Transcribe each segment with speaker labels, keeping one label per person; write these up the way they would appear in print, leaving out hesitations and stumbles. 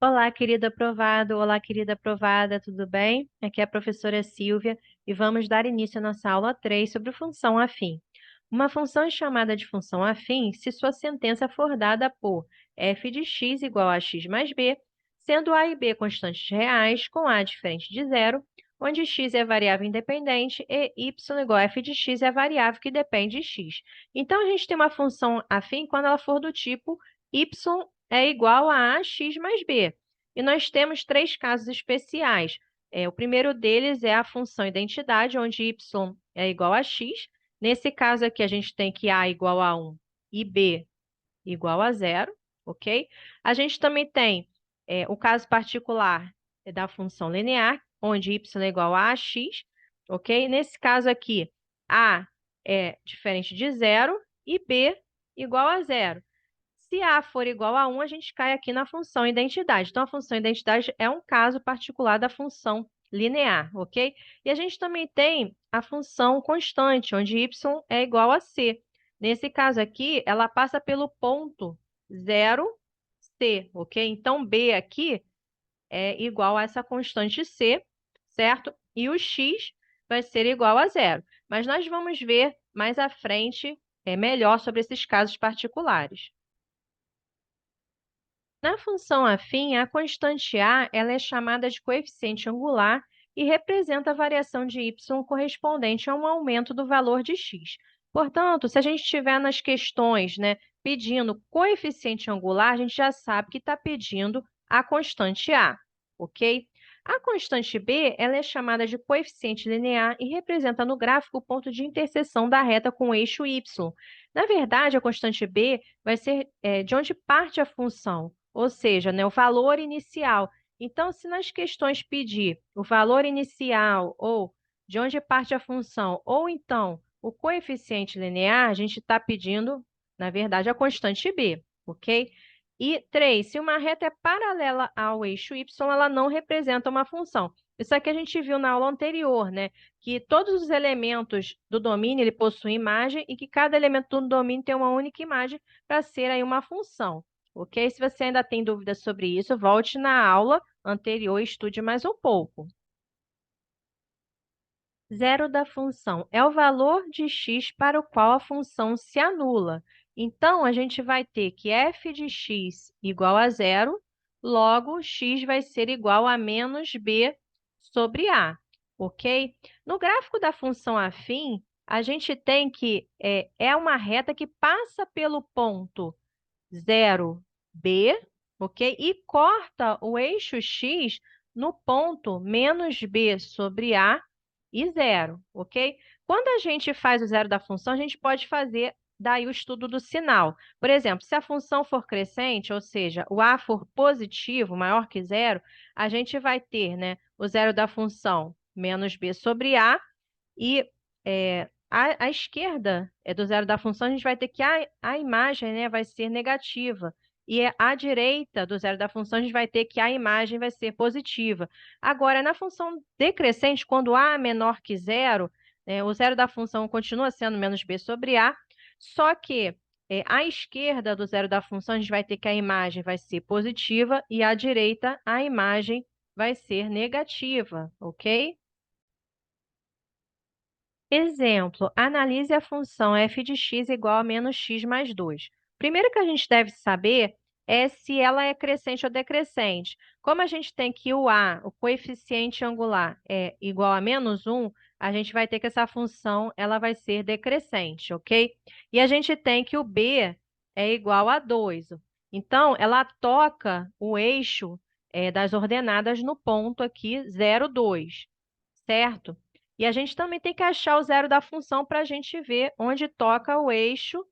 Speaker 1: Olá, querido aprovado. Olá, querida aprovada, tudo bem? Aqui é a professora Silvia e vamos dar início à nossa aula 3 sobre função afim. Uma função é chamada de função afim se sua sentença for dada por f de x igual a x mais b, sendo a e b constantes reais com a diferente de zero, onde x é variável independente e y igual a f de x é a variável que depende de x. Então, a gente tem uma função afim quando ela for do tipo y é igual a ax mais b. E nós temos três casos especiais. O primeiro deles é a função identidade, onde y é igual a x. Nesse caso aqui, a gente tem que a igual a 1 e b igual a zero, ok? A gente também tem o caso particular da função linear, onde y é igual a ax, ok? Nesse caso aqui, a é diferente de zero e b igual a zero. Se A for igual a 1, a gente cai aqui na função identidade. Então, a função identidade é um caso particular da função linear, ok? E a gente também tem a função constante, onde y é igual a c. Nesse caso aqui, ela passa pelo ponto 0, c, ok? Então, b aqui é igual a essa constante c, certo? E o x vai ser igual a zero. Mas nós vamos ver mais à frente melhor sobre esses casos particulares. Na função afim, a constante a ela é chamada de coeficiente angular e representa a variação de y correspondente a um aumento do valor de x. Portanto, se a gente estiver nas questões, pedindo coeficiente angular, a gente já sabe que está pedindo a constante a, ok? A constante b ela é chamada de coeficiente linear e representa no gráfico o ponto de interseção da reta com o eixo y. Na verdade, a constante b vai ser de onde parte a função, ou seja, o valor inicial. Então, se nas questões pedir o valor inicial ou de onde parte a função, ou então o coeficiente linear, a gente está pedindo, na verdade, a constante b, ok? E 3, se uma reta é paralela ao eixo y, ela não representa uma função. Isso aqui a gente viu na aula anterior, que todos os elementos do domínio ele possuem imagem e que cada elemento do domínio tem uma única imagem para ser aí uma função, ok? Se você ainda tem dúvidas sobre isso, volte na aula anterior e estude mais um pouco. Zero da função é o valor de x para o qual a função se anula. Então, a gente vai ter que f de x igual a zero, logo, x vai ser igual a menos b sobre a, ok? No gráfico da função afim, a gente tem que é uma reta que passa pelo ponto 0b, ok? E corta o eixo x no ponto menos b sobre a e zero, ok? Quando a gente faz o zero da função, a gente pode fazer daí o estudo do sinal. Por exemplo, se a função for crescente, ou seja, o a for positivo, maior que zero, a gente vai ter, o zero da função menos b sobre a, e à esquerda do zero da função, a gente vai ter que a imagem vai ser negativa. E à direita do zero da função, a gente vai ter que a imagem vai ser positiva. Agora, na função decrescente, quando a é menor que zero, o zero da função continua sendo menos b sobre a, só que à esquerda do zero da função, a gente vai ter que a imagem vai ser positiva e à direita a imagem vai ser negativa, ok? Exemplo, analise a função f de x igual a menos x mais 2. Primeiro que a gente deve saber é se ela é crescente ou decrescente. Como a gente tem que o a, o coeficiente angular, é igual a menos 1, a gente vai ter que essa função ela vai ser decrescente, ok? E a gente tem que o b é igual a 2. Então, ela toca o eixo das ordenadas no ponto aqui 0, 2, certo? E a gente também tem que achar o zero da função para a gente ver onde toca o eixo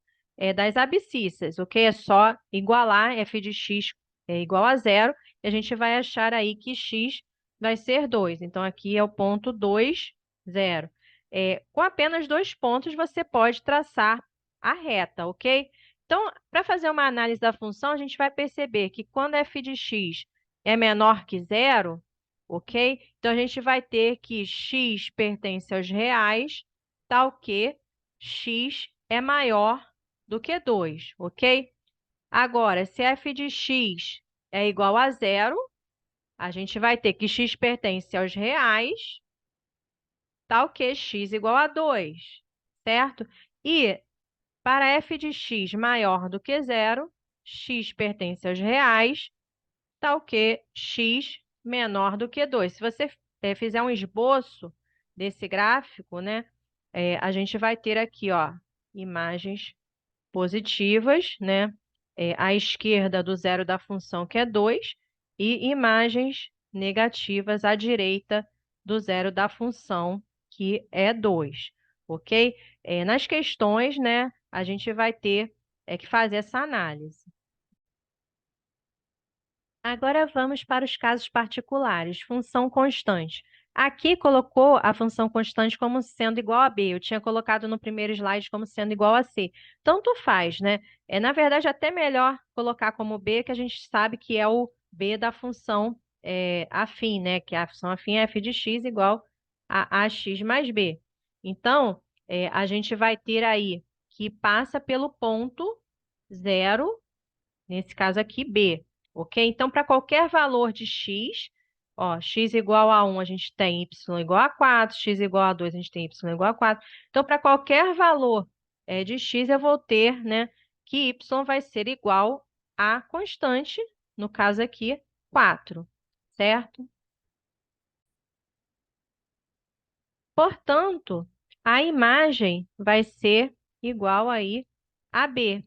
Speaker 1: das abscissas, ok? É só igualar f de x é igual a zero, e a gente vai achar aí que x vai ser 2. Então, aqui é o ponto 2, 0. Com apenas 2 pontos, você pode traçar a reta, ok? Então, para fazer uma análise da função, a gente vai perceber que quando f de x é menor que zero, ok? Então, a gente vai ter que x pertence aos reais, tal que x é maior do que 2, ok? Agora, se f de x é igual a zero, a gente vai ter que x pertence aos reais, tal que x igual a 2, certo? E para f de x maior do que zero, x pertence aos reais, tal que x menor do que 2. Se você fizer um esboço desse gráfico, né, a gente vai ter aqui, ó, imagens positivas, né, à esquerda do zero da função, que é 2, e imagens negativas à direita do zero da função, que é 2, ok? Nas questões, né, a gente vai ter que fazer essa análise. Agora vamos para os casos particulares. Função constante. Aqui colocou a função constante como sendo igual a b. Eu tinha colocado no primeiro slide como sendo igual a c. Tanto faz, né? Na verdade, até melhor colocar como b, que a gente sabe que é o b da função afim, né? Que a função afim é f de x igual a ax mais b. Então, a gente vai ter aí que passa pelo ponto zero, nesse caso aqui, b. Ok? Então, para qualquer valor de x, ó, x igual a 1, a gente tem y igual a 4, x igual a 2, a gente tem y igual a 4. Então, para qualquer valor de x, eu vou ter, né, que y vai ser igual a constante, no caso aqui, 4, certo? Portanto, a imagem vai ser igual aí a b.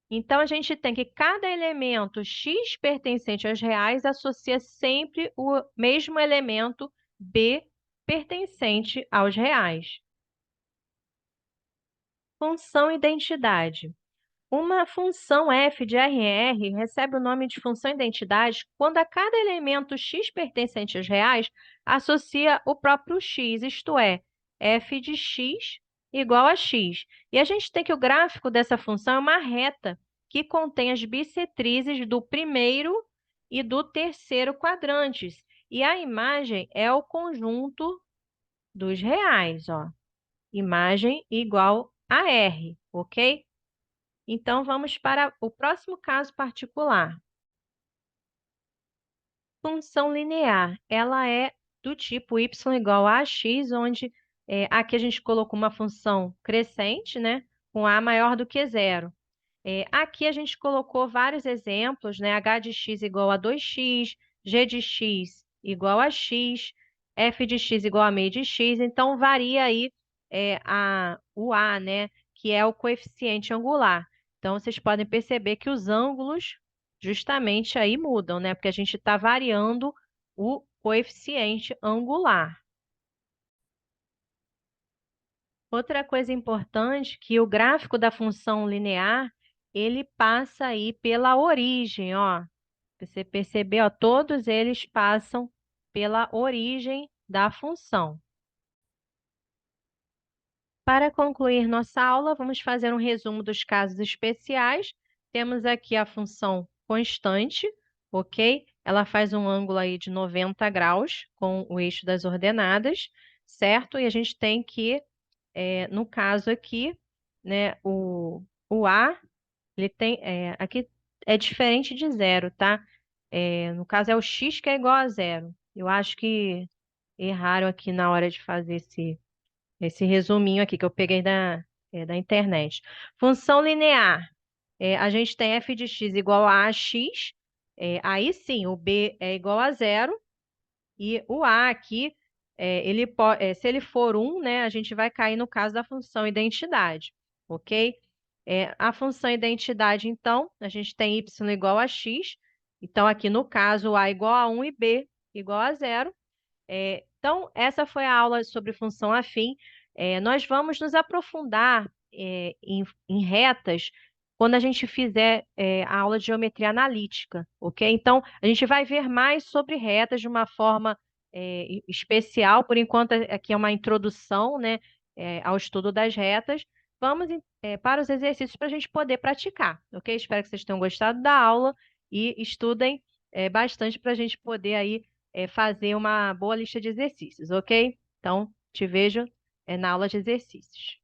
Speaker 1: Então, a gente tem que cada elemento x pertencente aos reais associa sempre o mesmo elemento b pertencente aos reais. Função identidade. Uma função f de RR recebe o nome de função identidade quando a cada elemento x pertencente aos reais associa o próprio x, isto é, f de x igual a x. E a gente tem que o gráfico dessa função é uma reta que contém as bissetrizes do primeiro e do terceiro quadrantes. E a imagem é o conjunto dos reais, ó. Imagem igual a R, ok? Então, vamos para o próximo caso particular. Função linear. Ela é do tipo y igual a x, onde aqui a gente colocou uma função crescente, né, com a maior do que zero. Aqui a gente colocou vários exemplos, né, h de x igual a 2x, g de x igual a x, f de x igual a meio de x. Então, varia aí o a, né, que é o coeficiente angular. Então, vocês podem perceber que os ângulos justamente aí mudam, né? Porque a gente está variando o coeficiente angular. Outra coisa importante que o gráfico da função linear, ele passa aí pela origem, ó. Você percebeu, ó, todos eles passam pela origem da função. Para concluir nossa aula, vamos fazer um resumo dos casos especiais. Temos aqui a função constante, ok? Ela faz um ângulo aí de 90 graus com o eixo das ordenadas, certo? E a gente tem que, no caso aqui, né, o A, ele tem, aqui é diferente de zero, tá? No caso é o x que é igual a zero. Eu acho que erraram aqui na hora de fazer esse resuminho aqui que eu peguei da internet. Função linear. A gente tem f de x igual a ax. Aí sim, o b é igual a zero. E o a aqui, se ele for 1, né, a gente vai cair no caso da função identidade. Ok? A função identidade, então, a gente tem y igual a x. Então, aqui no caso, a igual a 1 e b igual a zero. Então, essa foi a aula sobre função afim. Nós vamos nos aprofundar em retas quando a gente fizer a aula de geometria analítica, ok? Então, a gente vai ver mais sobre retas de uma forma especial. Por enquanto, aqui é uma introdução, né, ao estudo das retas. Vamos para os exercícios para a gente poder praticar, ok? Espero que vocês tenham gostado da aula e estudem bastante para a gente poder aí fazer uma boa lista de exercícios, ok? Então, te vejo na aula de exercícios.